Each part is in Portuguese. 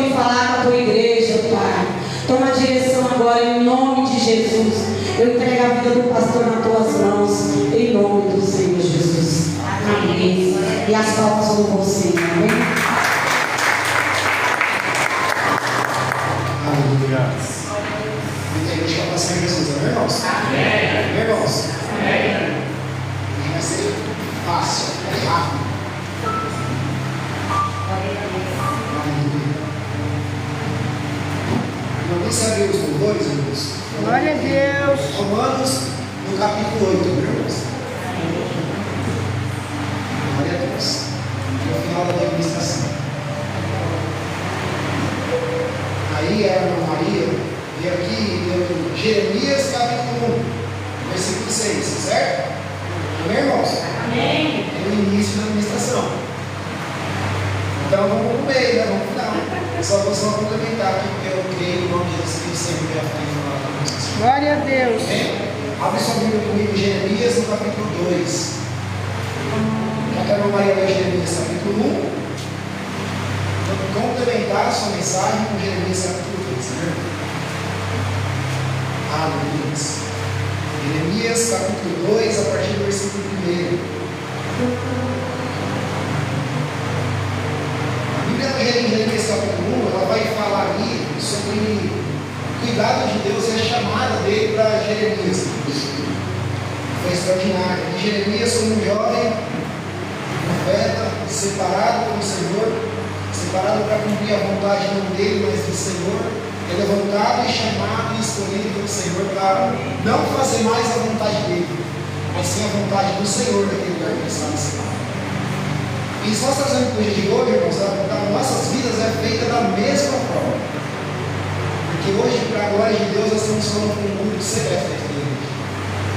vir falar com a tua igreja, Pai. Toma a direção agora, em nome de Jesus. Eu entrego a vida do pastor nas tuas mãos, em nome do Senhor Jesus. Amém. E as palmas são com você, amém? Aleluia. Muita gente vai passar em Jesus, amém, irmãos? Amém. Irmãos? Amém. Vai ser fácil, é rápido. Alguém sabe os louvores, irmãos? Glória a Deus. Romanos, no capítulo 8, irmãos. Glória a Deus. No final da administração. Aí a irmã Maria veio aqui e deu Jeremias, capítulo 1, versículo 6, certo? Amém, irmãos? Amém. É o início da administração. Então vamos no meio, né? Vamos no final. Só vou complementar aqui, porque eu creio no nome de Jesus que sempre já tem falado. Glória a Deus. Abre sua Bíblia comigo, Jeremias, no capítulo 2. Já que a irmã Maria leu Jeremias, capítulo 1, vou complementar a sua mensagem com Jeremias, capítulo 2. Certo? Aleluia. Jeremias, capítulo 2, a partir do versículo 1. Em Jeremias capítulo 1, ela vai falar ali sobre o cuidado de Deus e a chamada dele para Jeremias. Foi extraordinário. E Jeremias, como um jovem profeta, separado pelo Senhor, separado para cumprir a vontade não dele, mas do Senhor, é levantado e chamado e escolhido pelo Senhor para não fazer mais a vontade dele, mas sim a vontade do Senhor naquele lugar que ele estava separado. E se nós trazemos para o dia de hoje, irmãos, as nossas vidas é feita da mesma forma. Porque hoje, para a glória de Deus, nós estamos falando com um grupo secreto da igreja.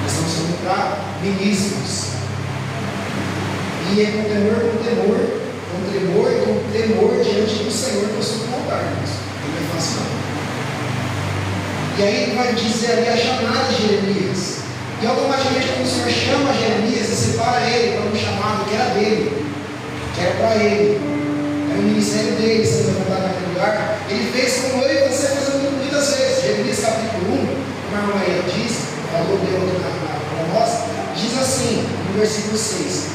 Nós estamos falando para ministros. E é com temor e com temor diante do Senhor que eu sou voltar, irmãos. Não é fácil não. E aí ele vai dizer ali a chamada de Jeremias. E automaticamente quando o Senhor chama Jeremias e separa ele para um chamado que era dele, que era para ele, era o ministério dele sendo levantado naquele lugar, ele fez como eu e você fazemos muitas vezes. Jeremias capítulo 1, como a irmã Maria diz, falou para nós, diz assim, no versículo 6: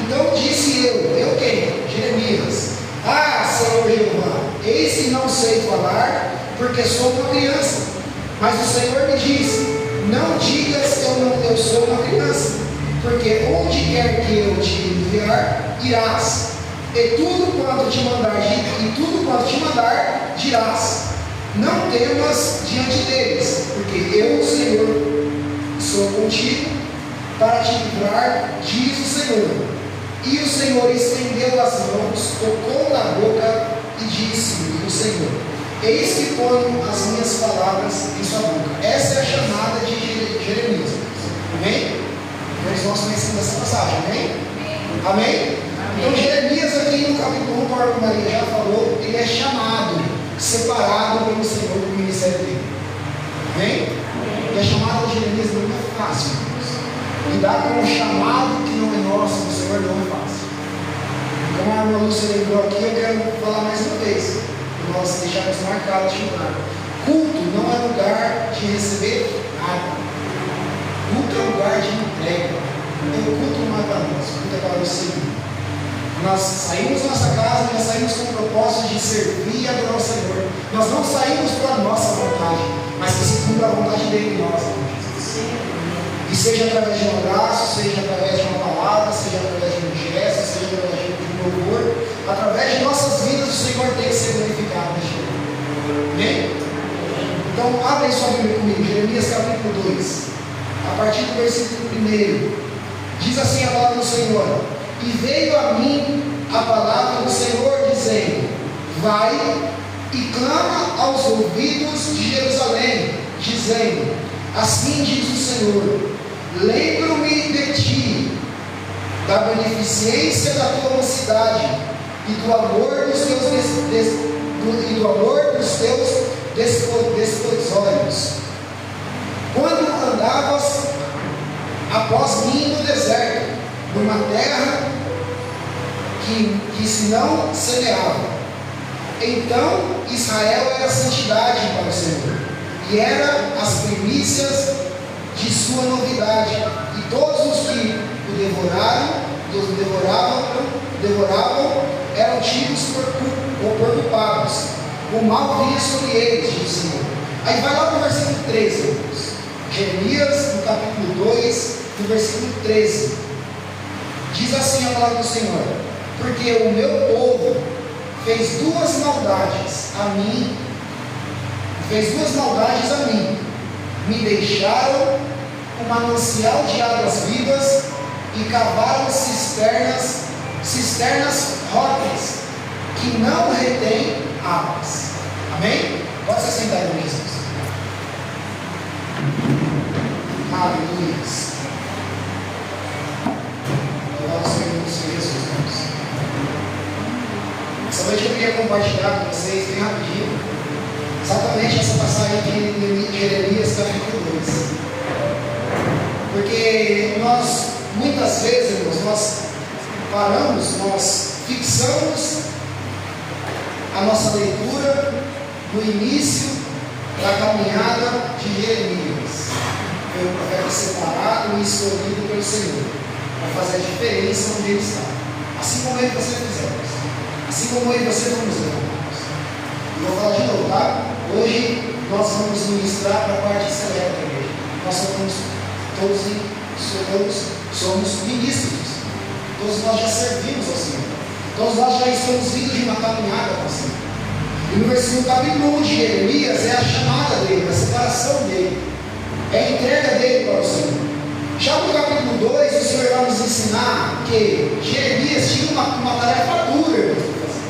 então disse eu quem? Jeremias, Senhor Jeová, eis que não sei falar, porque sou uma criança. Mas o Senhor me diz: não digas que eu sou uma criança, porque onde quer que eu te enviar, irás, e tudo quanto te mandar, dirás. Não temas diante deles, porque eu, Senhor, sou contigo para te livrar, diz o Senhor. E o Senhor estendeu as mãos, tocou na boca e disse-me o Senhor: eis que ponho as minhas palavras em sua boca. Essa é a chamada de Jeremias. Amém? Nós conhecemos essa passagem, amém? Amém? Então Jeremias aqui no capítulo 1, como a irmã Maria já falou, ele é chamado, separado pelo Senhor para o ministério dele. Amém? E a chamada de Jeremias não é fácil, irmãos. Lidar com um chamado que não é nosso, do Senhor, não é fácil. Como a irmã Lúcia lembrou aqui, eu quero falar mais uma vez, para nós deixarmos marcado de lugar. Culto não é lugar de receber nada. Culto é lugar de entrega. Então, o culto não é para nós, o culto é para o Senhor. Nós saímos da nossa casa, nós saímos com o propósito de servir e adorar o Senhor. Nós não saímos para a nossa vontade, mas que se cumpra a vontade dele em nós. E seja através de um abraço, seja através de uma palavra, seja através de um gesto, seja através de um louvor, através de nossas vidas, o Senhor tem que ser glorificado neste mundo. Amém? Então, abre sua Bíblia comigo, Jeremias capítulo 2, a partir do versículo 1. Diz assim a palavra do Senhor: e veio a mim a palavra do Senhor, dizendo: vai e clama aos ouvidos de Jerusalém, dizendo: assim diz o Senhor, lembro-me de ti, da beneficência da tua mocidade e do amor dos teus desposórios, quando andavas após mim no deserto, numa terra que se não semeava, Então Israel era santidade para o Senhor, e era as primícias de sua novidade, e todos os que o devoravam eram tidos por culpados. O mal vinha sobre eles, diz o Senhor. Aí vai lá para o versículo 13, irmãos. Jeremias, no capítulo 2, no versículo 13. Diz assim a palavra do Senhor: porque o meu povo fez duas maldades a mim, me deixaram um manancial de águas vivas e cavaram cisternas rótulas que não retêm águas. Amém? Pode se sentar, irmão Jesus. Aleluia. Louvado seja o Senhor Jesus, irmãos. Essa noite eu queria compartilhar com vocês bem rapidinho exatamente essa passagem de Jeremias capítulo 2. Porque nós, muitas vezes, irmãos, nós fixamos a nossa leitura no início da caminhada de Jeremias. Foi um profeta separado e escolhido pelo Senhor para fazer a diferença onde ele está. Assim como eu e você fizemos. Assim como eu e você vamos ver. Eu vou falar de novo, tá? Hoje nós vamos ministrar para a parte seleta da igreja. Nós somos ministros. Todos nós já servimos ao Senhor. Todos nós já estamos vindo de uma caminhada com o Senhor. E no versículo capítulo 1 de Jeremias é a chamada dele, a separação dele, é a entrega dele para o Senhor. Já no capítulo 2, o Senhor vai nos ensinar que Jeremias tinha uma tarefa dura para fazer.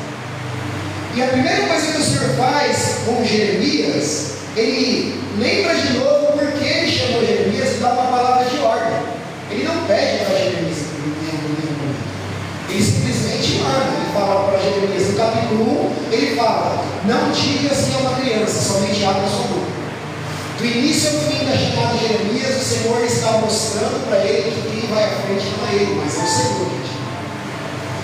E a primeira coisa que o Senhor faz com Jeremias, ele lembra de novo por que ele chamou Jeremias e dá uma palavra de ordem. Ele não pede para Jeremias ele simplesmente manda. Ele fala para Jeremias no capítulo 1, ele fala: não digas que é uma criança, somente abra sua boca. Do início ao fim da chamada de Jeremias, o Senhor está mostrando para ele que quem vai à frente não é ele, mas é o Senhor.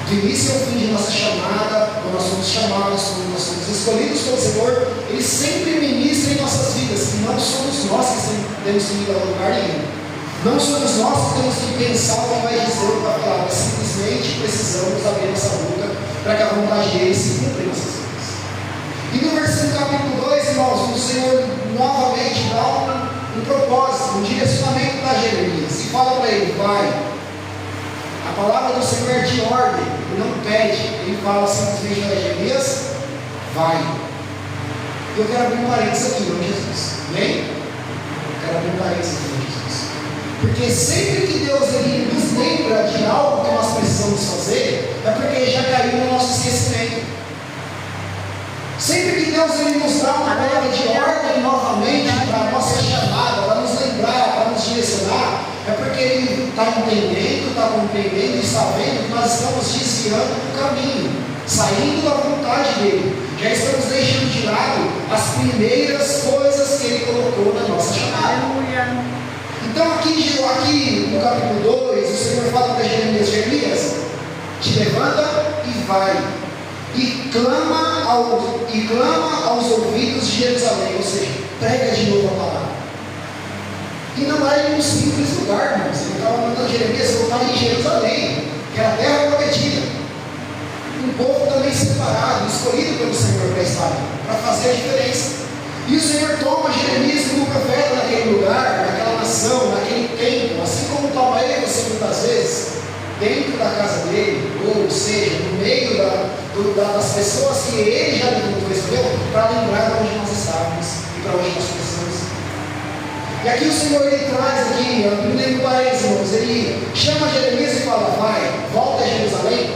Do início ao fim de nossa chamada, quando nós somos chamados, quando nós somos escolhidos pelo Senhor, Ele sempre ministra em nossas vidas, que não somos nós que temos que ir a lugar nenhum. Não somos nós que temos que pensar o que vai dizer para falar, mas simplesmente precisamos abrir nossa boca para que a vontade dele se cumpra em nossas vidas. E no versículo capítulo 2, irmãos, o Senhor novamente dá um propósito, um direcionamento para Jeremias e fala para ele: vai. A palavra do Senhor é de ordem, ele não pede, ele fala simplesmente para Jeremias: vai. Eu quero abrir um parênteses aqui, irmão Jesus. Amém? Eu quero abrir um parênteses aqui, irmão Jesus. Porque sempre que Deus ele nos lembra de algo que nós precisamos fazer, é porque já caiu no nosso esquecimento. Sempre que Deus ele nos dá uma palavra de ordem novamente para a nossa chamada, para nos lembrar, para nos direcionar, é porque Ele está entendendo, está compreendendo e está vendo que nós estamos desviando do caminho, saindo da vontade dEle. Já estamos deixando de lado as primeiras coisas que Ele colocou na nossa chamada. Então aqui no capítulo 2, o Senhor fala para Jeremias: te levanta e vai, e clama aos ouvidos de Jerusalém, ou seja, prega de novo a palavra. E não era em um simples lugar, irmãos. Ele estava mandando Jeremias voltar em Jerusalém, que era a terra prometida. Um povo também separado, escolhido pelo Senhor para estar, para fazer a diferença. E o Senhor toma Jeremias como profeta naquele lugar, naquela nação, naquele tempo, assim como toma ele você muitas vezes, dentro da casa dele, ou seja, no meio das pessoas que ele já levantou, escolheu, para lembrar de onde nós estávamos e para onde nós precisamos. E aqui o Senhor ele traz aqui, no primeiro parênteses, irmãos, ele chama Jeremias e fala: vai, volta a Jerusalém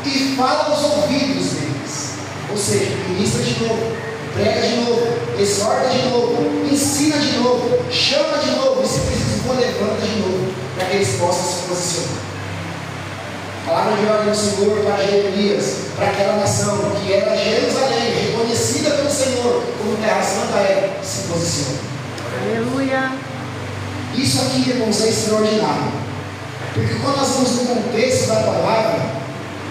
e fala aos ouvidos deles. Ou seja, ministra de novo, prega de novo, exorta de novo, ensina de novo, chama de novo, e se preciso for, levanta de novo, para que eles possam se posicionar. Palavra de ordem do Senhor para Jeremias, para aquela nação que era Jerusalém, reconhecida pelo Senhor como terra santa, se posiciona. Aleluia. Isso aqui, irmãos, é extraordinário, porque quando nós vamos no contexto da palavra,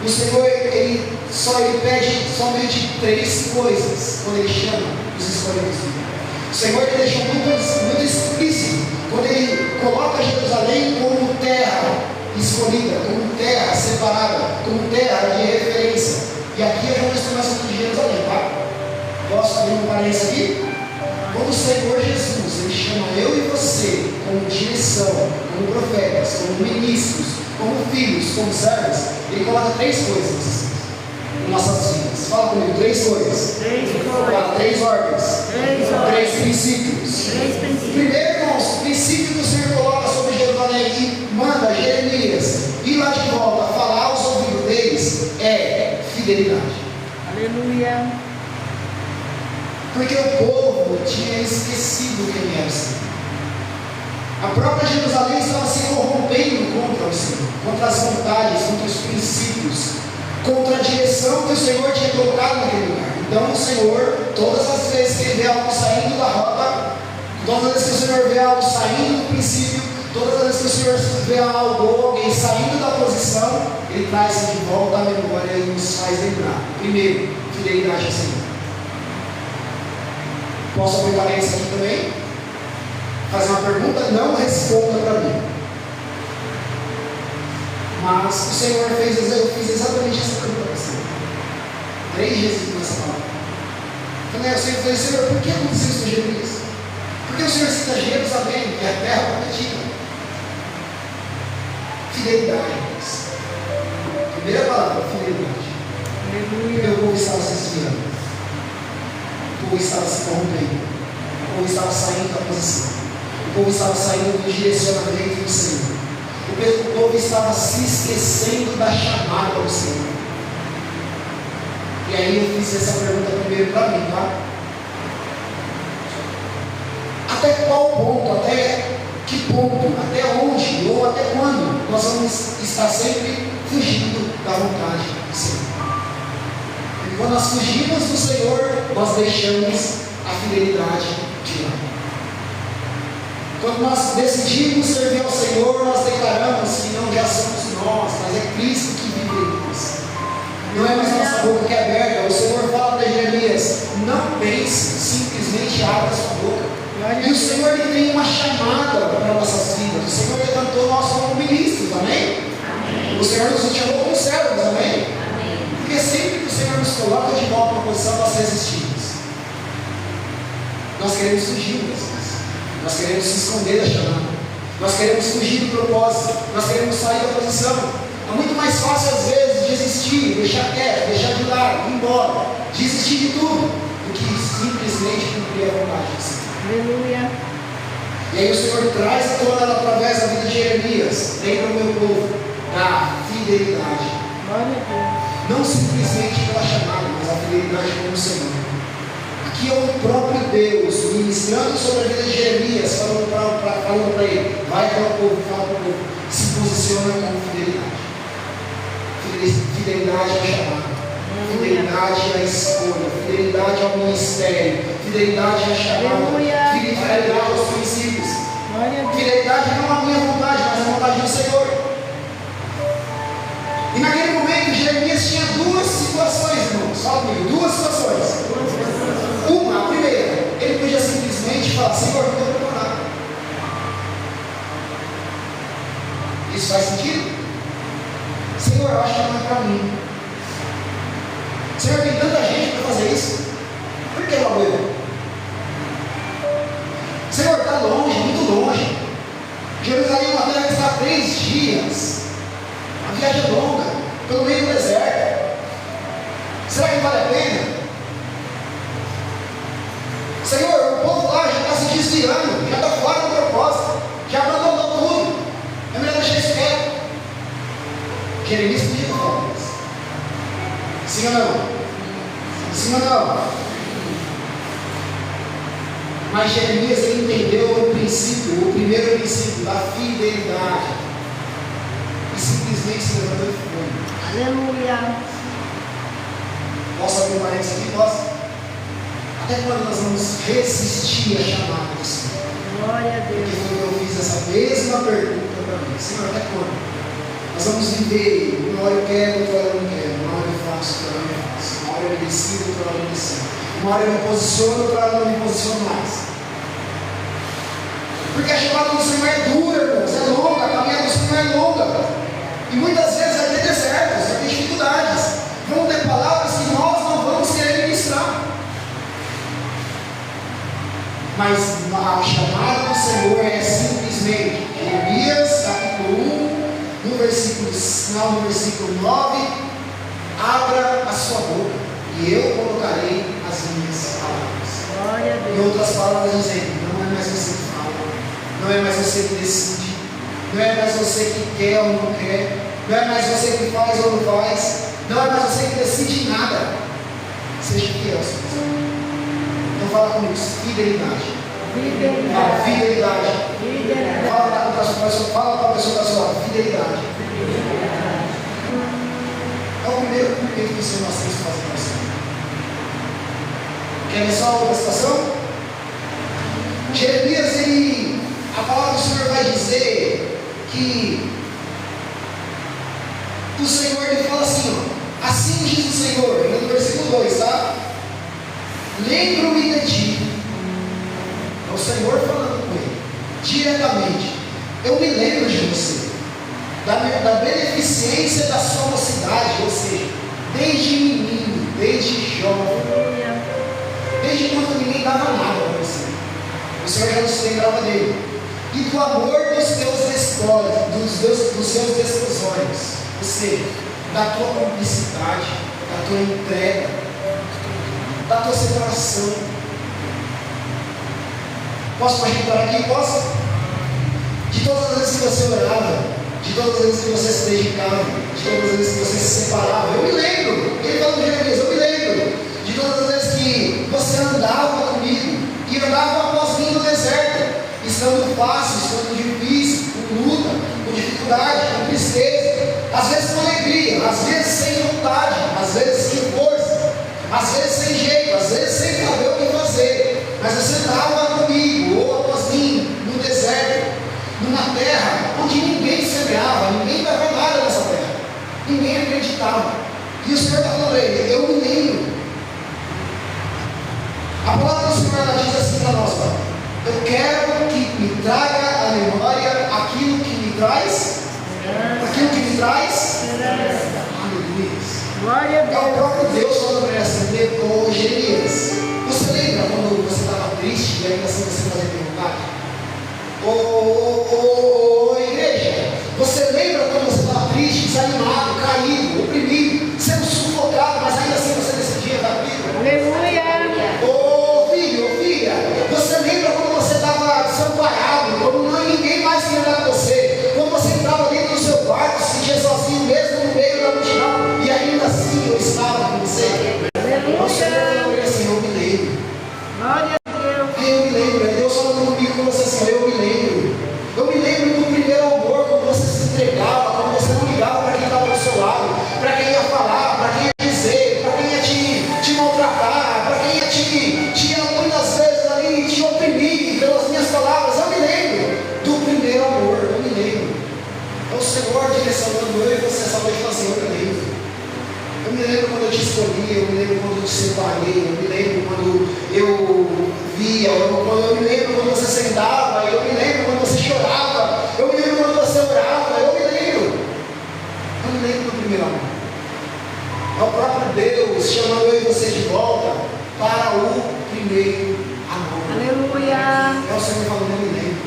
o Senhor ele ele pede somente 3 coisas quando ele chama os escolhidos. O Senhor ele deixou muito explícito quando ele coloca Jerusalém como terra escolhida, como terra separada, como terra de referência. E aqui eu já estou mais de Jerusalém, tá? Posso abrir um parênteses aqui? Quando o Senhor Jesus ele chama eu e você como direção, como profetas, como ministros, como filhos, como servos, ele coloca 3 coisas em nossas vidas. Fala comigo, 3 coisas. 3 ordens. 3 princípios. Primeiro, irmãos, o princípio que o Senhor coloca sobre Jerusalém e manda Jeremias ir lá de volta, falar aos ouvidos deles, é fidelidade. Aleluia. Porque o povo tinha esquecido quem era o Senhor. A própria Jerusalém estava se corrompendo contra o Senhor, contra as vontades, contra os princípios, contra a direção que o Senhor tinha colocado naquele lugar. Então o Senhor, todas as vezes que ele vê algo saindo da rota, todas as vezes que o Senhor vê algo saindo do princípio, todas as vezes que o Senhor vê algo ou alguém saindo da posição, ele traz de volta à memória e nos faz lembrar. Primeiro, fidelidade ao Senhor. Posso abrir parênteses aqui também? Fazer uma pergunta? Não responda para mim. Mas o Senhor fez, eu fiz exatamente essa pergunta para você. 3 vezes nessa palavra. Eu falei, Senhor, por que aconteceu isso com Jeremias? Por que o Senhor cita Jerusalém, que é a terra prometida? Fidelidade. Primeira palavra, fidelidade. Porque o povo estava se desviando. O povo estava se corrompendo. O povo estava saindo da posição. O povo estava saindo do direcionamento do Senhor. O povo estava se esquecendo da chamada do Senhor. E aí eu fiz essa pergunta primeiro para mim, tá? Até qual ponto, até que ponto, até onde ou até quando nós vamos estar sempre fugindo da vontade do Senhor? Porque quando nós fugimos do Senhor, nós deixamos a fidelidade de lado. Quando nós decidimos servir ao Senhor, nós declaramos que não já somos nós, mas é Cristo que vive em nós. Não é mais nossa boca que é aberta. O Senhor fala para Jeremias: não pense, simplesmente abra sua boca. E o Senhor ele tem uma chamada para nossas vidas. O Senhor levantou nós como ministros, amém? O Senhor nos chamou como servos, amém? Porque sempre que o Senhor nos coloca de volta na posição, nós resistimos. Nós queremos fugir das coisas. Nós queremos se esconder da chamada. Nós queremos fugir do propósito. Nós queremos sair da posição. É muito mais fácil às vezes desistir, deixar quieto, deixar de lado, ir embora, desistir de tudo, do que simplesmente cumprir a vontade do Senhor. Aleluia. E aí o Senhor traz a tona através da vida de Jeremias. Lembra o meu povo da fidelidade. Glória a Deus. Não simplesmente pela chamada, mas a fidelidade com o Senhor. Aqui é o próprio Deus ministrando sobre a vida de Jeremias, falando para ele: vai para o povo, fala para o povo, se posiciona com fidelidade. Fidelidade à chamada, fidelidade à escolha, fidelidade ao ministério, fidelidade à chamada, fidelidade aos princípios, fidelidade não à minha vontade, mas à vontade do Senhor. E naquele momento Jeremias tinha 2 situações, irmãos. Fala comigo, 2 situações. Uma, a primeira, ele podia simplesmente falar: Senhor, não estou preparado. Isso faz sentido? Senhor, eu acho que não é para mim. Senhor, tem tanta gente para fazer isso. Por que logo eu? Senhor, está longe, muito longe. Jerusalém é uma terra que está 3 dias. A viagem é longa, pelo meio do deserto. Será que vale a pena? Senhor, o povo lá já está se desviando, já está fora do propósito, já abandonou tudo. É melhor deixar isso quieto. Jeremias podia falar isso. Sim ou não? Sim ou não? Mas Jeremias ele entendeu o princípio, o primeiro princípio da fidelidade. E simplesmente se levantou e foi. Aleluia. Posso abrir um parênteses aqui? Posso? Até quando nós vamos resistir à chamada do Senhor? Glória a Deus. Porque eu fiz essa mesma pergunta para mim: Senhor, até quando? Nós vamos viver, uma hora eu quero, outra hora eu não quero, uma hora eu faço, outra hora eu não faço, uma hora eu decido, outra hora eu não decido, uma hora eu me posiciono, outra hora eu não me posiciono mais. Porque a chamada do Senhor é dura, irmãos, é longa, a caminhada do Senhor é longa. E muitas vezes vai ter desertos, vai ter dificuldades, vão ter palavras que nós não vamos querer ministrar. Mas a chamada do Senhor é simplesmente, Jeremias capítulo 1, no versículo 9, abra a sua boca e eu colocarei as minhas palavras. Glória a Em Deus. outras palavras dizendo, não é mais você que fala, não é mais você que decide, não é mais você que quer ou não quer, não é mais você que faz ou não faz, não é mais você que decide nada. Seja fiel, Senhor. Então fala comigo, fidelidade. Fala, fidelidade. Fala para a pessoa da sua fidelidade. É o primeiro cumprimento que o Senhor nós temos que fazer na nossa vida. Quer ver só outra situação? Jeremias, a palavra do Senhor vai dizer que o Senhor ele fala assim, ó, assim diz o Senhor, no versículo 2, tá? Lembro-me de ti. É o Senhor falando com ele, diretamente. Eu me lembro de você, da beneficência da sua mocidade, ou seja, desde menino, desde jovem, desde quando ninguém dava nada para você. O Senhor já nos lembrava dele. E do amor dos teus despojos, dos seus desposórios, ou seja, da tua cumplicidade, da tua entrega, da tua separação. Posso projetar aqui? Posso? De todas as vezes que você orava, de todas as vezes que você se dedicava, de todas as vezes que você se separava, eu me lembro, ele falou de Jeremias, eu me lembro, de todas as vezes que você andava comigo, e andava após mim no deserto, estando fácil, estando difícil, com luta, com dificuldade, com tristeza, às vezes com alegria, às vezes sem vontade, às vezes sem força, às vezes sem jeito, às vezes sem saber o que fazer, mas você andava comigo, ou após mim, no deserto, numa terra onde ninguém semeava, ninguém dava nada nessa terra, ninguém acreditava, e o Senhor está falando para ele, eu me lembro. A palavra do Senhor ela diz assim para nós, eu quero que me traga a memória aquilo que me traz, aleluia. Glória a É o Deus. próprio Deus falando para essa com Jeremias. Você lembra quando você estava triste e ainda assim você fazia vontade? Ô igreja, você lembra quando você estava triste, desanimado, caído, oprimido, sendo sufocado, mas ainda assim você decidia dar vida? Aleluia. Ô filho, ô filha, você lembra quando você estava desamparado, quando ninguém mais queria dar com você, quando você entrava dentro do seu quarto, se sentia sozinho mesmo no meio da multidão, e ainda assim eu estava com você? O Senhor falou assim, eu me lembro. Glória a Deus. Eu me lembro, é Deus falando comigo com você assim, eu me lembro. Eu me lembro do primeiro amor, quando você se entregava, quando você não ligava para quem estava do seu lado, para quem ia falar, para quem ia dizer, para quem ia te maltratar, para quem ia te muitas vezes ali te oprimir pelas minhas palavras. Eu me lembro do primeiro amor, eu me lembro. É o Senhor direcionando eu e você essa noite assim, eu me lembro. Eu me lembro quando eu te escolhi, eu me lembro quando eu te separei, eu me lembro quando eu via, eu me lembro quando você sentava, eu me lembro quando você chorava, eu me lembro quando você orava, eu me lembro. Eu me lembro do primeiro amor. É o próprio Deus chamando eu e você de volta para o primeiro amor. Aleluia. É o Senhor falando, eu me lembro.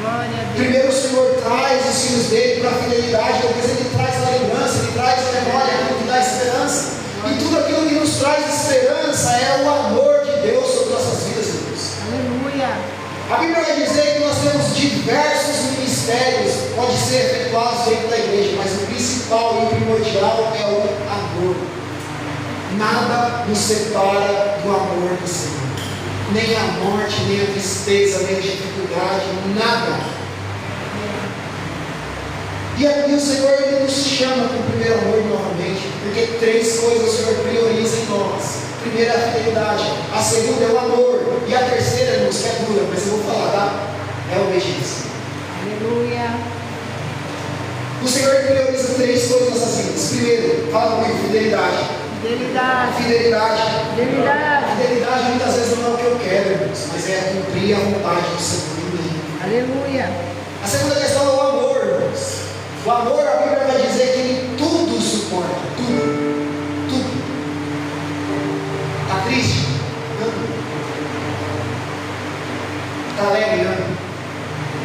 Glória a Deus. Primeiro o Senhor traz os filhos dele para a fidelidade, depois ele traz a lembrança, ele traz a memória, aquilo que dá esperança. E tudo aquilo que nos traz esperança é o amor de Deus sobre nossas vidas, irmãos. Aleluia. A Bíblia vai dizer que nós temos diversos ministérios, pode ser efetuados dentro da igreja, mas o principal e o primordial é o amor. Nada nos separa do amor do Senhor. Nem a morte, nem a tristeza, nem a dificuldade, nada. E aqui o Senhor ele nos chama para o primeiro amor novamente, porque três coisas o Senhor prioriza em nós. A primeira é a fidelidade, a segunda é o amor, e a terceira, irmãos, que é dura, mas eu vou falar, tá? É a obediência. Aleluia. O Senhor prioriza 3 coisas nessas vidas. Primeiro, fala comigo, fidelidade. Fidelidade. Fidelidade. Fidelidade. Fidelidade muitas vezes não é o que eu quero, irmãos, mas é cumprir a vontade do Senhor em mim. Aleluia. A segunda questão é o amor, irmãos. O amor, a Bíblia vai dizer que ele tudo suporta. Tudo. Tudo. Está triste? Ame. Está alegre? Ame.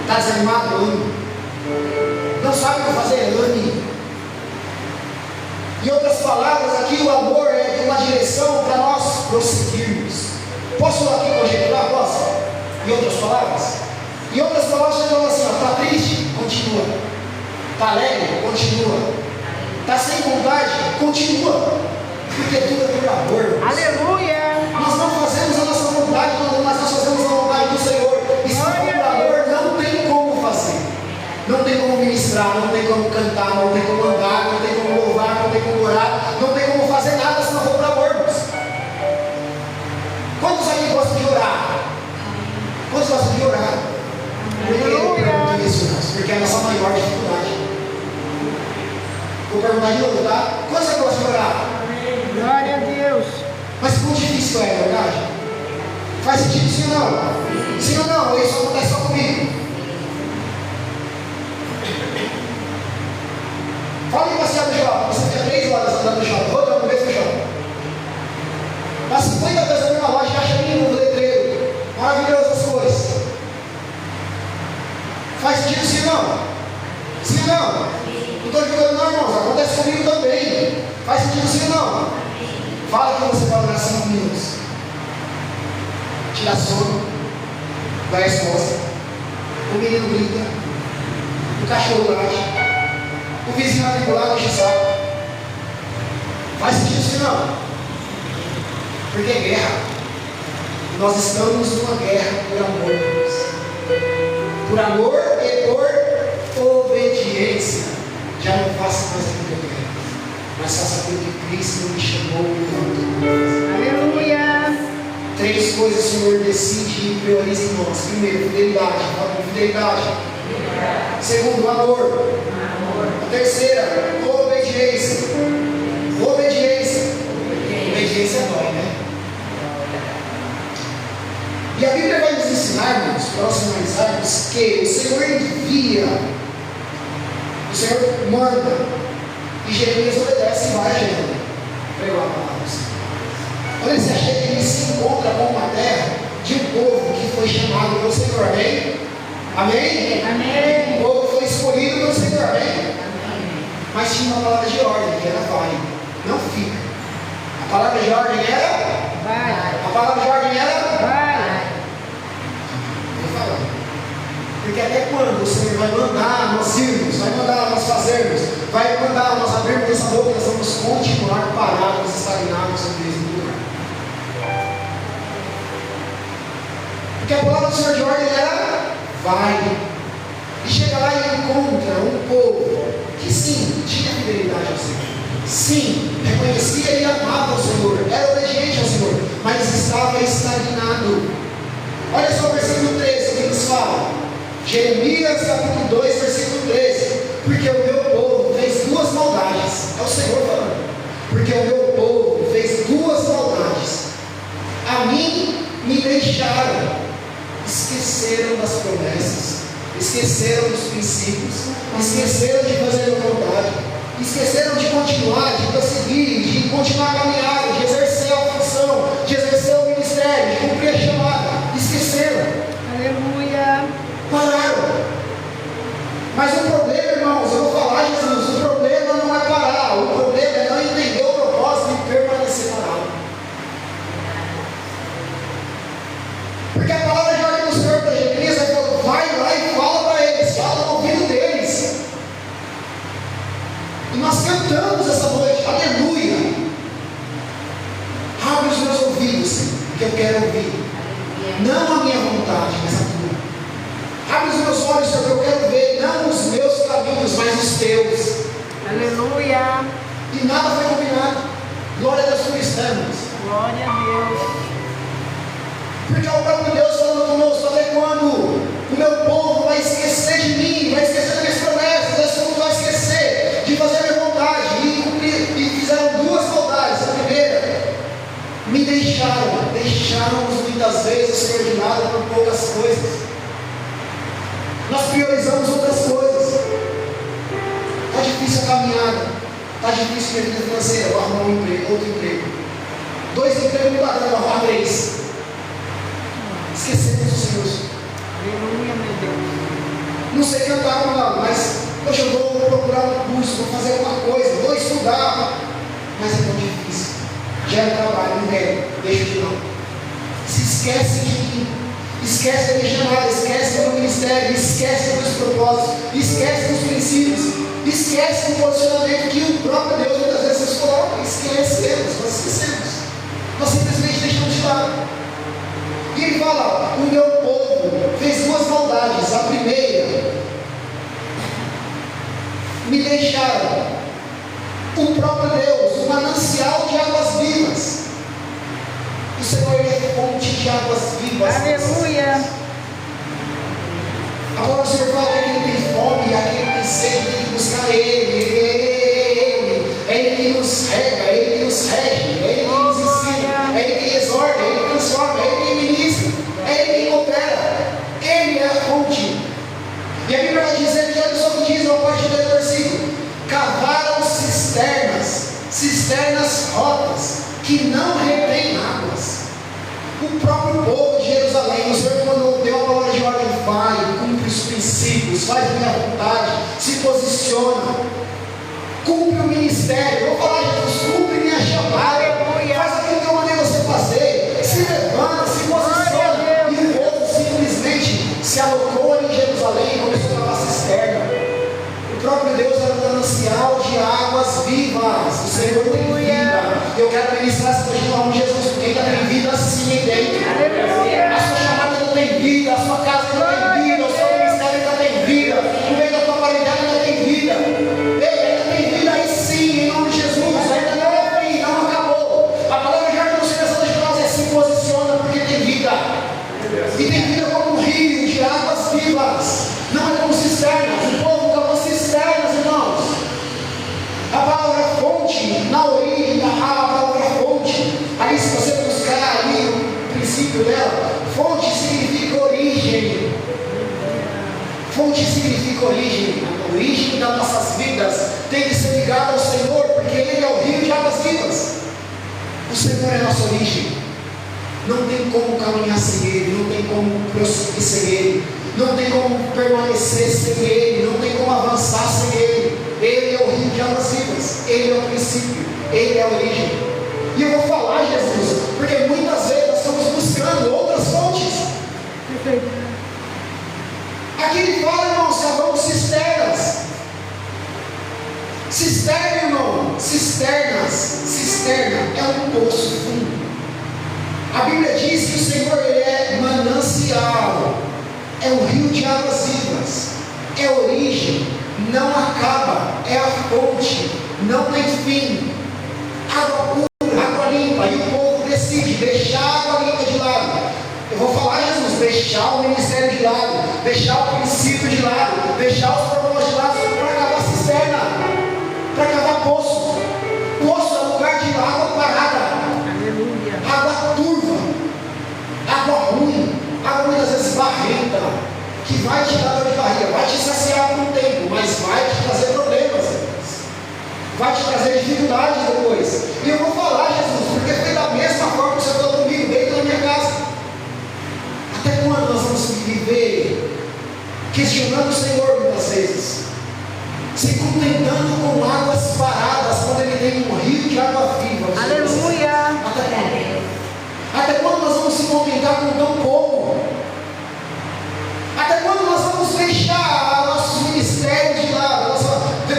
Está desanimado? Ame. Não sabe o que fazer? Ame. Em outras palavras, aqui o amor é de uma direção para nós prosseguirmos. Posso aqui conjecturar? Posso? Em outras palavras? Em outras palavras, você fala assim: está triste? Continua. Está alegre? Continua. Está sem vontade? Continua. Porque tudo é por amor. Aleluia. Nós não fazemos a nossa vontade, mas nós fazemos a vontade do Senhor. E se for por amor, não tem como fazer. Não tem como ministrar, não tem como cantar, não tem como andar, não tem como louvar, não tem como orar, não tem como fazer nada se não for por amor. Quantos aqui gostam de orar? Quantos gostam de orar? Por isso, porque é a nossa maior dificuldade. Vou perguntar de novo, tá? Quantos aqui gostam de orar? Glória a Deus. Mas quão difícil é, verdade? Faz sentido sim ou não? Sim ou não? Isso acontece só comigo. Fala em passear no shopping. Você fica 3 horas andando no shopping. Outra vez no shopping. Mas 50 vezes na mesma loja, acha lindo no letreiro. Maravilhoso as coisas. Faz sentido sim ou não? Sim ou não? Não estou jogando não, irmãos. Acontece comigo também. Faz sentido sim ou não? Fala que você vai orar 5 minutos. Tira sono. Vai a resposta. O menino grita. O cachorro late. O vizinho atribulado enche o saco. Faz sentido sim ou não? Porque é guerra. Nós estamos numa guerra por amor. Por amor e por obediência. Já não faço mais aquilo que eu quero, mas faço aquilo que Cristo me chamou e levantou. Aleluia. 3 coisas o Senhor decide e prioriza em nós. Primeiro, fidelidade. Fala com fidelidade. Segundo, amor. A terceira, obediência. Obediência. Obediência dói, né? E a Bíblia vai nos ensinar, irmãos, para nós finalizarmos, que o Senhor envia, o Senhor manda, e Jeremias obedece e vai a Jeremias. Pregar a palavra do Senhor. Quando ele se achega, ele se encontra com uma terra de um povo que foi chamado pelo Senhor, amém? Amém? Amém. O povo foi escolhido pelo Senhor, amém? Mas tinha uma palavra de ordem, que era vai, não fica. A palavra de ordem era vai. A palavra de ordem era vai. Vou falar. Porque até quando o Senhor vai mandar nós irmos, vai mandar nós fazermos, vai mandar nós abrirmos essa boca, nós vamos continuar parados, estagnados no mesmo lugar. Porque a palavra do Senhor de ordem era vai. E chega lá e encontra um povo que sim, tinha fidelidade ao Senhor. Sim, reconhecia e amava o Senhor, era obediente ao Senhor, mas estava estagnado. Olha só o versículo 13, o que nos fala? Jeremias capítulo 2, versículo 13. Porque o meu povo fez 2 maldades. É o Senhor falando. Porque o meu povo fez 2 maldades. A mim me deixaram. Esqueceram das promessas. Esqueceram dos princípios. Esqueceram de fazer a vontade. Esqueceram de continuar, de prosseguir, de continuar a caminhada, de exercer a função, de exercer o ministério, de cumprir a chamada. Esqueceram. Aleluia. Pararam. Mas o problema, irmãos, eu vou falar, Jesus, o problema não é parar, o problema é não entender o propósito e permanecer parado. Porque a palavra de ordem do Senhor para Jeremias é: vai lá e fala para eles, fala no ouvido deles. E nós cantamos essa noite, aleluia. Abre os meus ouvidos, Senhor, que eu quero ouvir. Não a minha vontade, mas a tua. Abre os meus olhos, Senhor, que eu quero ver, não os meus caminhos, mas os teus. Aleluia. E nada foi combinado. Glória a Deus por isso, irmãos. Glória a Deus. Porque é o próprio Deus falando conosco: até quando o meu povo vai esquecer de mim, vai esquecer das minhas promessas, Deus não vai esquecer. deixamos muitas vezes o Senhor de lado por poucas coisas. Nós priorizamos outras coisas. Está difícil a caminhada, está difícil a vida financeira, vou arrumar um emprego, outro emprego. 2 empregos não dá para arrumar 3. Esquecemos o Senhor. Aleluia, meu Deus. Não sei cantar, não, mas hoje eu vou procurar um curso, vou fazer alguma coisa, vou estudar. Mas é tão difícil. Já é trabalho, não quero, deixa de não. Se esquece de mim, esquece da minha chamada, esquece do meu ministério, esquece dos meus propósitos, esquece dos princípios, esquece do posicionamento que o próprio Deus muitas vezes nos coloca. Esquecemos, nós esquecemos. Nós simplesmente deixamos de lado. E ele fala: o meu povo fez 2 maldades. A primeira, me deixaram o próprio Deus, o manancial de águas vivas. O Senhor é fonte de águas vivas. Aleluia. Agora o Senhor fala que aquele que tem fome, aquele que tem sede, tem que buscar Ele. É Ele que nos rega, é Ele que nos rege, é Ele que nos ensina, é Ele que exorta, é Ele que transforma, é Ele que ministra, é Ele que opera. Ele é a fonte. E a Bíblia vai dizer que olha só o que diz na parte do versículo: cavaram cisternas rotas, que não retêm águas. O próprio povo de Jerusalém, o Senhor, quando deu a palavra de ordem, vai, cumpre os princípios, faz a minha vontade, se posiciona, cumpre o ministério. Eu vou falar: Jesus, cumpre minha chamada, faz aquilo que eu mandei você fazer, se levanta, se posiciona. E o povo simplesmente se alocou ali em Jerusalém e começou a lavar cisterna. O próprio Deus era um manancial de águas vivas. O Senhor tem vida. Eu quero ministrar essa noite em nome de Jesus, porque ainda tem vida sim em dentro. A sua chamada ainda tem vida, a sua casa ainda tem vida, o seu ministério ainda tem vida, o meio da tua qualidade ainda tem vida. Ei, ainda tem vida aí sim, em nome de Jesus. Ainda não é fim, não acabou. A palavra já que você nessa noite para nós é: se posiciona, porque tem vida. E tem vida como um rio de águas vivas, não é como cisternas. O povo cavou cisternas, irmãos. A palavra fonte, na origem, a palavra fonte, aí se você buscar ali o princípio dela, fonte significa origem. Fonte significa origem. A origem das nossas vidas tem que ser ligada ao Senhor, porque Ele é o rio de águas vivas. O Senhor é a nossa origem. Não tem como caminhar sem Ele, não tem como prosseguir sem Ele, não tem como permanecer sem Ele, não tem como avançar sem Ele. Ele é o rio de águas vivas, Ele é o princípio, Ele é a origem. E eu vou falar, Jesus, porque muitas vezes nós estamos buscando outras fontes. Aqui ele fala, irmãos, cavamos cisternas. Cisterna, irmão, cisterna é um poço fundo. A Bíblia diz que o Senhor, Ele é manancial, é um rio de águas vivas, é origem, não acaba, é a fonte, não tem fim. Água pura, água limpa. E o povo decide deixar a água limpa de lado. Eu vou falar, Jesus, deixar o ministério de lado, deixar o princípio de lado, deixar os propósitos de lado para cavar cisterna, para cavar poço. Poço é lugar de água parada. Aleluia. Água turva, água ruim, água muitas vezes barrenta, que vai te dar dor de barriga, vai te saciar por um tempo, mas vai te trazer problemas depois, vai te trazer dificuldades depois. E eu vou falar, Jesus, porque foi da mesma forma que o Senhor falou comigo dentro da minha casa. Até quando nós vamos viver questionando o Senhor muitas vezes, se contentando com águas paradas, quando Ele tem um rio de água viva? Aleluia. Até quando nós vamos se contentar com tão pouco? Até quando nós vamos deixar nossos ministérios de lado,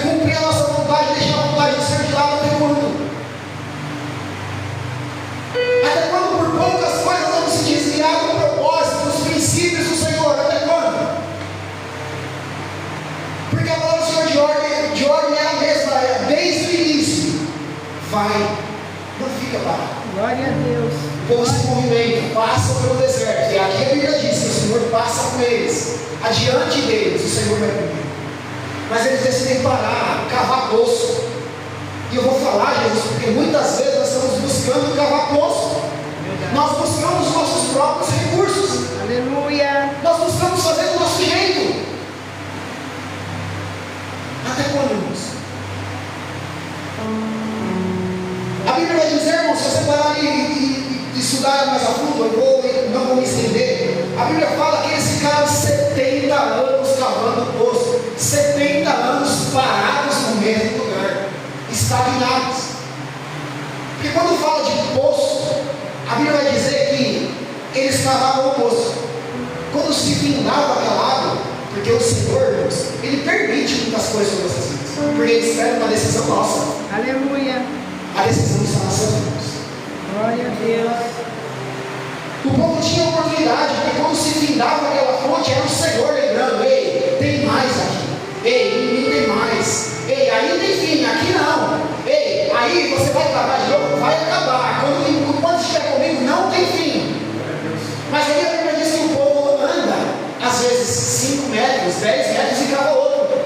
cumprir a nossa vontade, deixar a vontade do Senhor de lado? Até quando? Até quando por poucas coisas vamos se desviar do propósito, dos princípios do Senhor? Até quando? Porque a palavra do Senhor de ordem é a mesma, desde o início. Vai, não fica parado. Glória a Deus. O povo se movimenta, passa pelo deserto. E aqui a Bíblia diz que o Senhor passa com eles. Adiante deles, o Senhor vai cumprir. Mas eles decidem parar, cavar poço. E eu vou falar, Jesus, porque muitas vezes nós estamos buscando cavar poço. Nós buscamos os nossos próprios recursos. Aleluia. Nós buscamos fazer do nosso jeito. Até quando, irmãos? A Bíblia vai dizer, irmãos, se você parar e estudar mais a fundo, não vou me estender. A Bíblia fala que eles ficaram 70 anos cavando o poço, 70 anos parados no mesmo lugar, estagnados. Porque quando fala de poço, a Bíblia vai dizer que eles cavavam o poço. Quando se findava aquela água, porque o Senhor, irmãos, Ele permite muitas coisas sobre nossas vidas, porque Ele espera uma decisão nossa. Aleluia. A decisão está nas suas mãos. Glória a Deus. O povo tinha oportunidade, porque quando se findava aquela fonte, era o Senhor lembrando: ei, tem mais aqui. Ei, em mim tem mais. Ei, aí tem fim, aqui não. Ei, aí você vai acabar de novo, vai acabar. Quando estiver comigo, não tem fim. Mas aí a Bíblia diz que o povo anda, às vezes 5 metros, 10 metros e cava outro.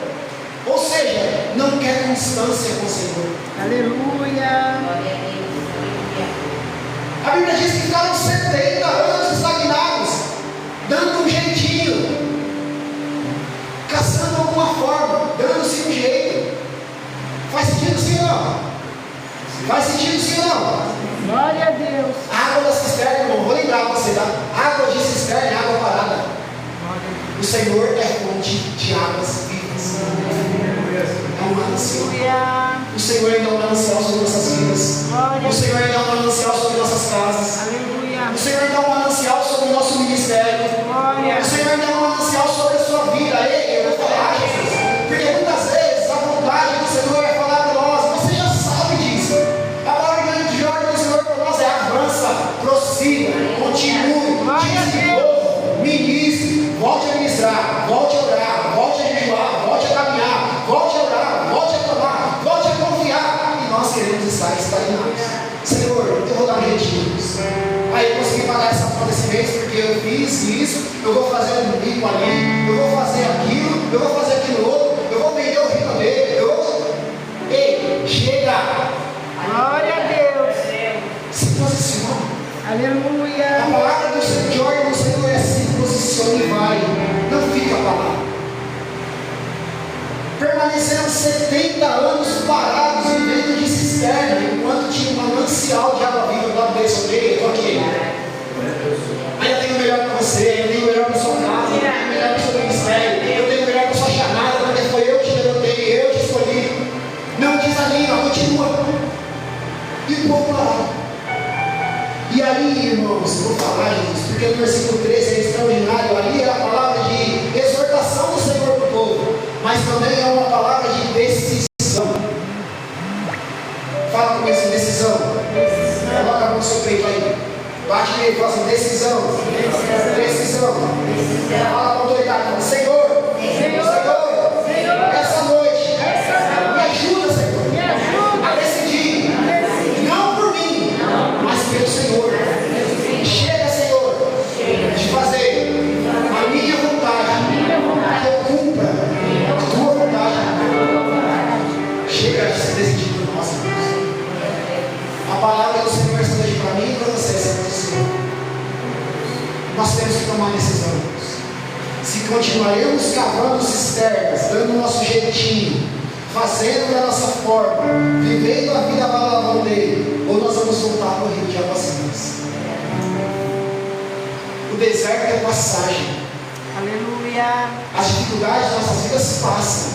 Ou seja, não quer constância com o Senhor. Aleluia. A Bíblia diz que ficaram 70 anos estagnados, dando um jeitinho, caçando alguma forma, dando-se um jeito. Faz sentido sim ou não? Faz sentido sim ou não? Glória a Deus. A água da cisterna, irmão, vou lembrar para você, tá? Água de cisterna é água parada. O Senhor é fonte de águas vivas. É um manancial. Aleluia. O Senhor ainda é um manancial sobre nossas vidas. O Senhor ainda é um manancial sobre nossas casas. Aleluia. O Senhor ainda é um manancial sobre o nosso ministério. Glória. O Senhor ainda é um manancial sobre a sua vida. Ei, eu vou falar, Jesus. Porque muitas vezes a vontade do Senhor é falar para nós. Você já sabe disso. A palavra de ordem do Senhor para nós é avança, prossiga, continue, desenvolva, ministre, volte a ministrar, volte a orar, volte a jejuar, volte a caminhar, volte a orar, volte a clamar, volte a confiar. E nós queremos estar estagnados. Senhor, eu vou dar um jeitinho. Aí eu consegui pagar essa conta esse mês porque eu fiz isso, eu vou fazer um bico ali, eu vou fazer aquilo, eu vou fazer aquilo outro, eu vou vender o rico dele, eu vou... Ei, chega! Glória a Deus. Se posiciona. Aleluia. A palavra do Senhor, de ordem do Senhor é se posicione e vai. Não fica parado. Permaneceram 70 anos parados vivendo de cisterna, enquanto tinha um manancial de água viva do lado dele. Eu estou aqui. Aí eu tenho o melhor para você, eu tenho o melhor para sua casa, eu tenho o melhor para o seu ministério, eu tenho o melhor para sua chamada, porque foi eu que te levantei, eu te escolhi. Não desanima, continua. E o povo parado. E aí, irmãos, eu vou falar, Jesus, porque no versículo 13 é extraordinário. Ali é a palavra de exortação do Senhor para o povo, mas também é uma palavra de decisão. Fala comigo assim: decisão. Coloca a mão no seu peito aí. Bate nele e fala assim: decisão. Decisão. Fala com autoridade: Senhor, Senhor, essa noite, me ajuda, Senhor, a decidir. Não por mim, mas pelo Senhor. Chega, Senhor, de fazer a minha vontade, que eu cumpra a tua vontade. Chega de ser decidido por nós, irmãos. A palavra do Senhor esta noite para mim e para você, Senhor. Nós temos que tomar decisão, irmãos. Se continuaremos cavando cisternas, dando o nosso jeitinho, fazendo da nossa forma, vivendo a vida balalão dele, ou nós vamos voltar para o rio de águas vivas. O deserto é passagem. Aleluia. As dificuldades das nossas vidas passam.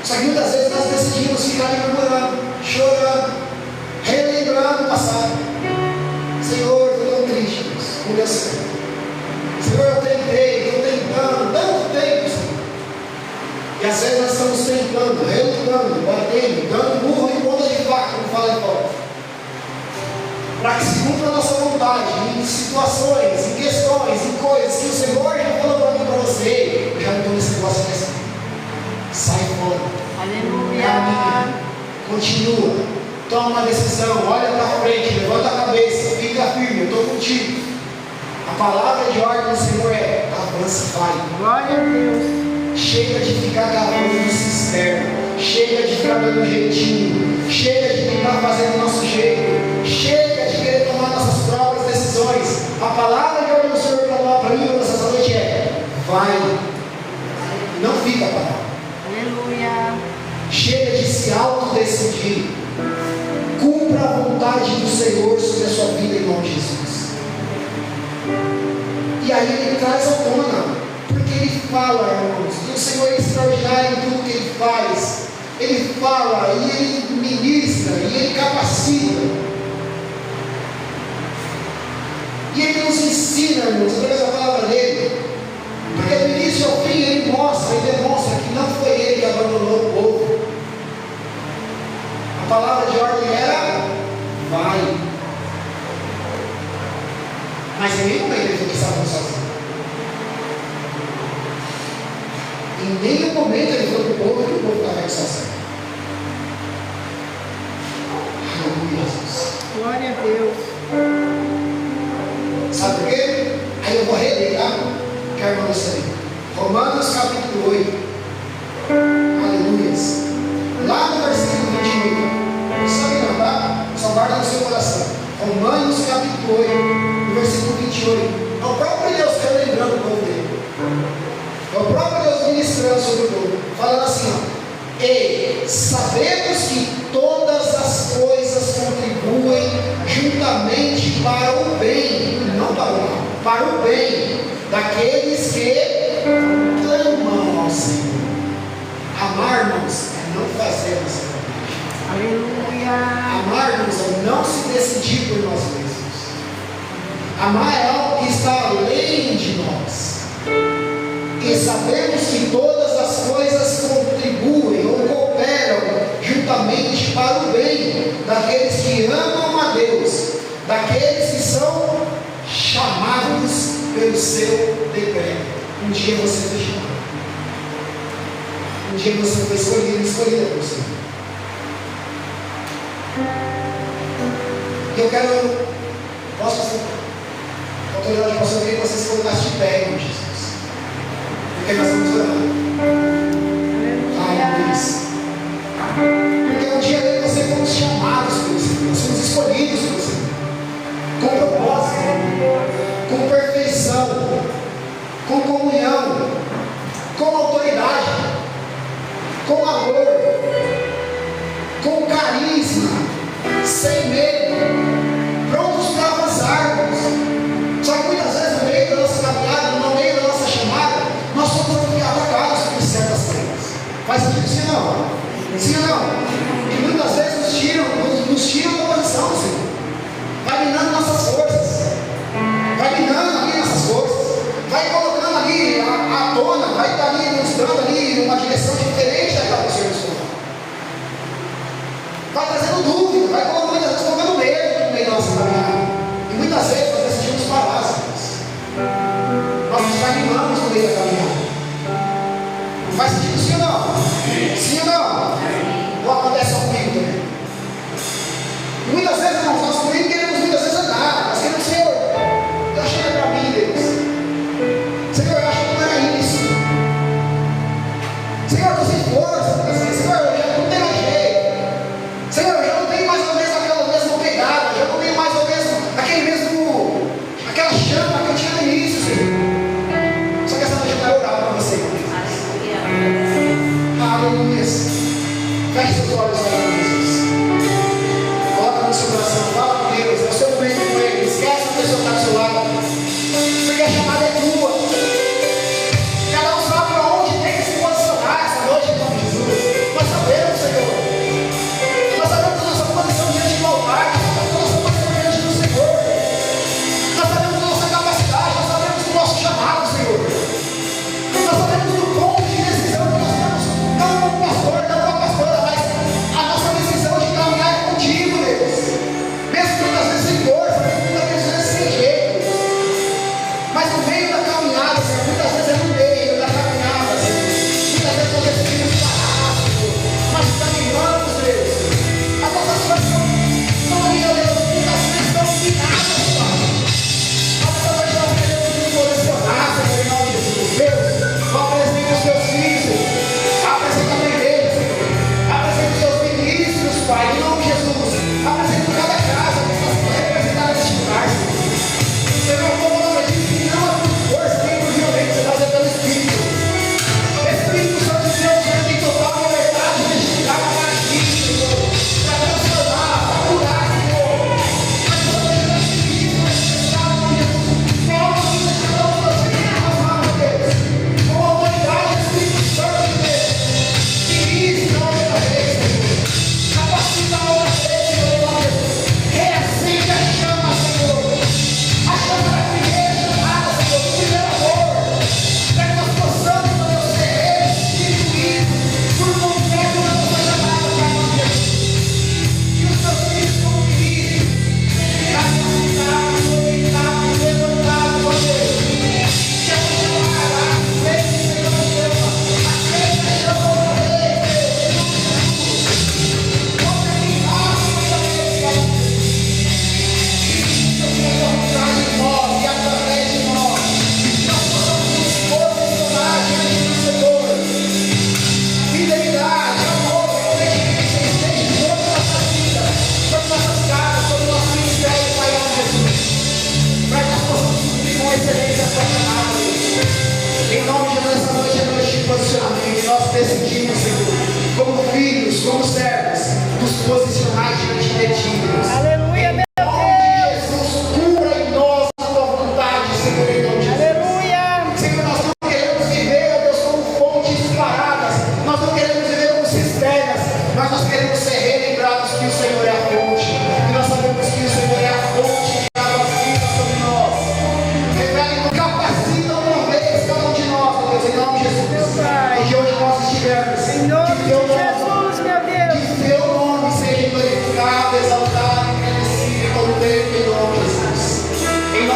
Só que muitas vezes nós decidimos ficar murmurando, chorando, relembrando o passado. Senhor, eu estou tão triste, não deu certo. Senhor, eu tentei, estou tentando, tanto tempo, Senhor. E às vezes nós estamos tentando, relutando, batendo, dando murro em ponta de faca, como fala em Paulo, para que se cumpra a nossa vontade em situações, em questões, em coisas que o Senhor já falou para mim e para você. Eu já não estou nesse negócio mais. Sai fora. Aleluia. Continua. Toma uma decisão. Olha para frente. Levanta a cabeça. Fica firme. Eu estou contigo. A palavra de ordem do Senhor é: avança, vai. Glória a Deus. Chega de ficar cavando cisterna. Chega de ficar dando jeitinho. Chega de tentar fazer do nosso jeito. Chega de querer tomar nossas de Jesus. E aí ele traz à tona, porque ele fala, irmãos, e o Senhor é extraordinário em tudo que ele faz. Ele fala, e ele ministra, e ele capacita. E ele nos ensina, irmãos, através da palavra dele. Porque do início ao fim ele mostra e demonstra que não foi ele que abandonou o povo. A palavra de ordem era: vai. Mas em nenhum momento ele foi que estava sozinho. Em nenhum momento ele foi para o povo que o povo estava sozinho. Aleluia, Jesus. Glória a Deus. Sabe por quê? Aí eu vou reler, tá? Que a irmã isso aí. Romanos capítulo 8. Aleluia. Lá no versículo 28. Não sabe não, tá? Só guarda no seu coração. Romanos capítulo 8, no versículo 28. É o próprio Deus relembrando o povo dele. É o próprio Deus ministrando sobre o povo. Falando assim, ó. E sabemos que todas as coisas contribuem juntamente para o bem, não para o mal, para o bem daqueles que amam ao Senhor. Amar, irmãos, é não fazer a nossa vontade. Aleluia. Amar, irmãos, é não se decidir por nós mesmos. Amar é algo que está além de nós. E sabemos que todas as coisas contribuem ou cooperam juntamente para o bem daqueles que amam a Deus, daqueles que são chamados pelo seu decreto. Um dia você foi chamado. Um dia você foi escolhida por Senhor. E eu quero, posso fazer a autoridade posso ouvir que vocês colocassem de pé, irmão Jesus. Porque nós vamos orar. Aleluia. Porque um dia você fomos chamados pelo Senhor, nós fomos escolhidos pelo Senhor, com propósito, com perfeição, com comunhão, com autoridade, com amor, com carisma, sem medo, prontos para avançarmos. Só que muitas vezes no meio da nossa caminhada, no meio da nossa chamada, nós somos atacados por certas coisas. Faz sentido sim ou não? Sim ou não? E muitas vezes nos tiram da posição, Senhor. Vai minando nossas forças. Vai minando ali nossas forças. Vai colocando ali a tona, vai estar ali nos dando ali uma direção diferente daquela que o Senhor nos colocou. Vai trazendo dúvida, vai colocando muitas vezes colocando medo no meio da nossa caminhada. E muitas vezes nós decidimos parar, Senhor. Nós desanimamos no meio da caminhada. Não faz sentido sim ou não? Sim ou não? Ou acontece só comigo também? Muitas vezes, irmãos, nós comigo queremos muitas vezes andar. Nós queremos, Senhor, eu achei para mim, Deus. Senhor, eu acho que não era isso. Senhor, eu sem força. Senhor, eu já não tenho mais jeito. Senhor, eu já não tenho mais ou menos aquela mesma pegada. Eu já não tenho mais ou menos aquela chama que eu tinha no início, Senhor. Só que essa noite eu quero orar para você. Aleluia. Feche seus olhos agora, Jesus. Coloca no seu coração, fala com Deus, é o seu momento com Ele. Esquece a pessoa que está do seu lado. Porque a chamada é tua. Cada um sabe aonde tem que se posicionar essa noite em nome de Jesus. Nós sabemos, Senhor. Nós sabemos a nossa posição diante do altar. Nós sabemos a nossa posição diante do Senhor. Nós sabemos a nossa capacidade. Nós sabemos do nosso chamado, Senhor. Nós sabemos do ponto de decisão que nós temos, não como pastor, não como pastora, mas a nossa decisão de caminhar contigo, Deus. Mesmo muitas vezes sem força, mesmo muitas vezes sem jeito.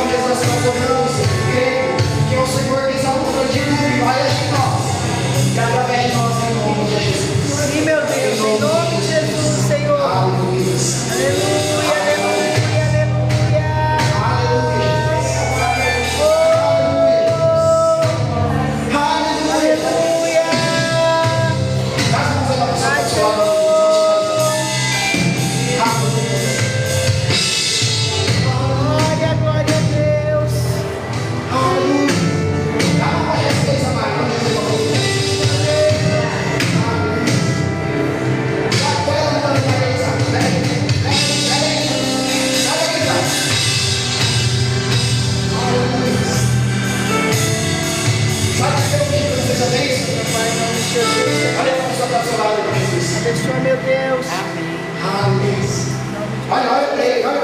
nome de Jesus nós oramos, crendo que é o Senhor que está no controle de tudo e vai agir em nós. E através de nós, em nome de Jesus. Sim, meu Deus, em nome de Jesus, Senhor. Aleluia. Aleluia, aleluia, aleluia. Aleluia, Jesus. Aleluia. Aleluia. Dá as mãos aí para a pessoa do seu lado. Glória, glória a Deus. Aleluia. Dá a mão para Jesus, amado. Em nome de Jesus. Abençoa, meu Deus. Olha para ele, olha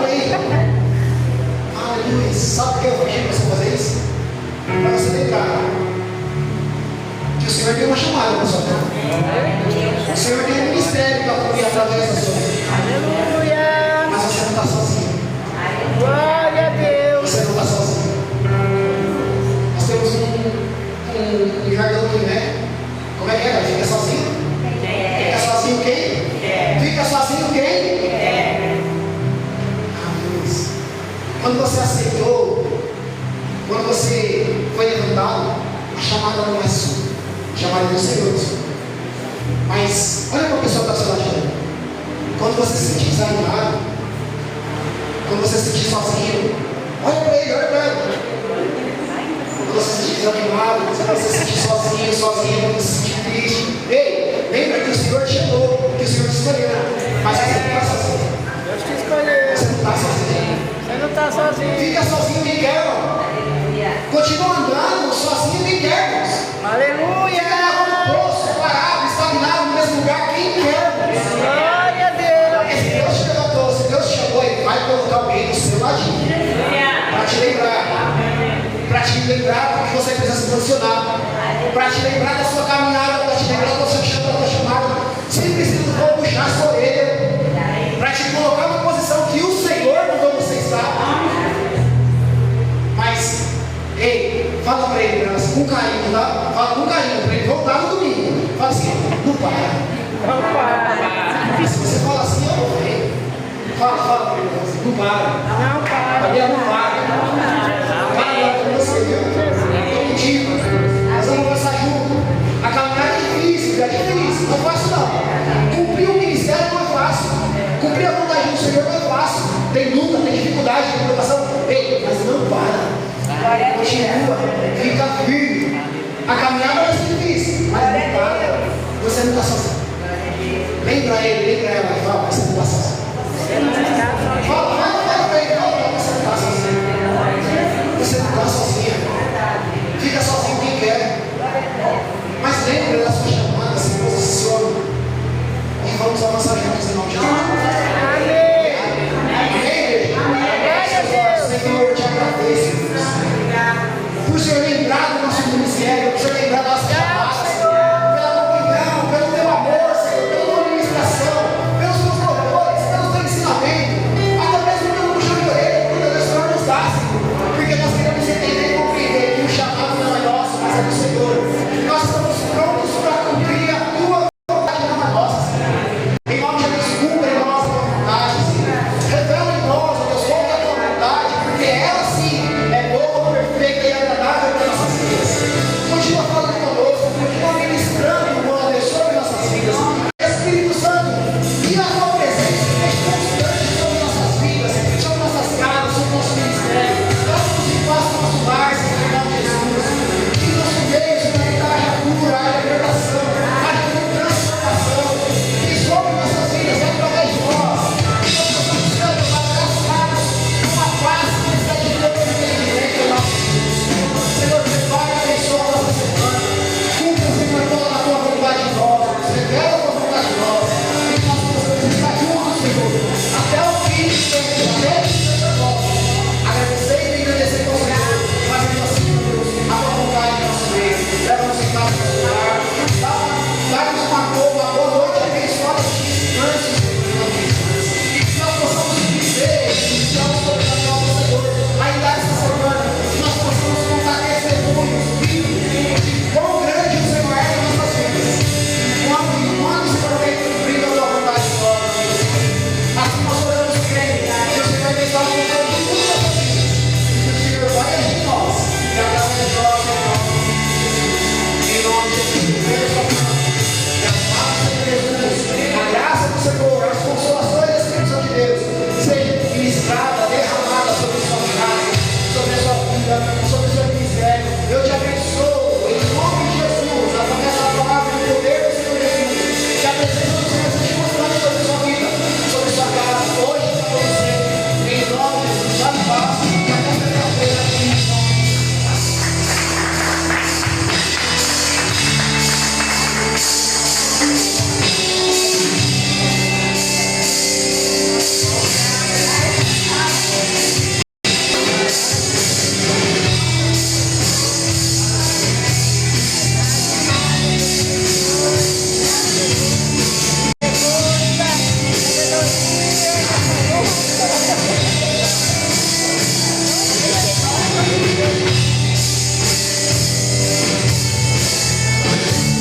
aí. Aleluia. Sabe por que eu pedi para você fazer isso? Para você lembrar que o Senhor tem uma chamada na sua vida. O Senhor tem um ministério para fluir através da sua vida. Aleluia. Mas você não está sozinho. Glória a Deus. Você não está sozinho. Nós temos um jargão aqui, né? Como é que é? Fica sozinho? Fica sozinho quem? Fica sozinho quem? Quando você aceitou, quando você foi levantado, a chamada não é sua, a chamada é do Senhor. Mas olha para a pessoa que está ao seu lado. Quando você se sentir desanimado, quando você se sentir sozinho, olha para ele, olha para ela. Quando você se sentir desanimado, quando você se sentir sozinho, quando você se sentir triste, ei, lembra que o Senhor te chamou, que o Senhor te escolheu, mas você não está sozinho. Deus te escolheu. Você não está sozinho. Você não está sozinho. Fica sozinho, quem quer, irmão. Continua andando sozinho, quem quer, irmãos. Aleluia. Fica lavando o poço, parado, estagnado no mesmo lugar, quem quer, irmãos. Glória a Deus. Porque se Deus te levantou, se Deus te chamou, Ele vai colocar alguém do seu ladinho para te lembrar, para que você precisa se posicionar, para te lembrar da sua caminhada, para te lembrar do seu chamado, da sua chamada. Se precisa, vou puxar a sua orelha para te colocar na posição que o Senhor mandou você estar. Mas, ei, fala para ele, com carinho, tá? Fala com carinho para ele voltar no domingo. Fala assim, não para. Não para. Se você fala assim, eu vou ver. Fala para ele, assim, não para. Não para. Gabriel, não para. Para agora com você, viu? Estou contigo. Nós vamos passar junto. A caminhada é difícil, não é fácil não. Cumprir o ministério não é fácil. Cumprir a vontade do Senhor não é fácil. Tem luta, tem dificuldade, tem preocupação. Ei, mas não para. Continua, fica firme.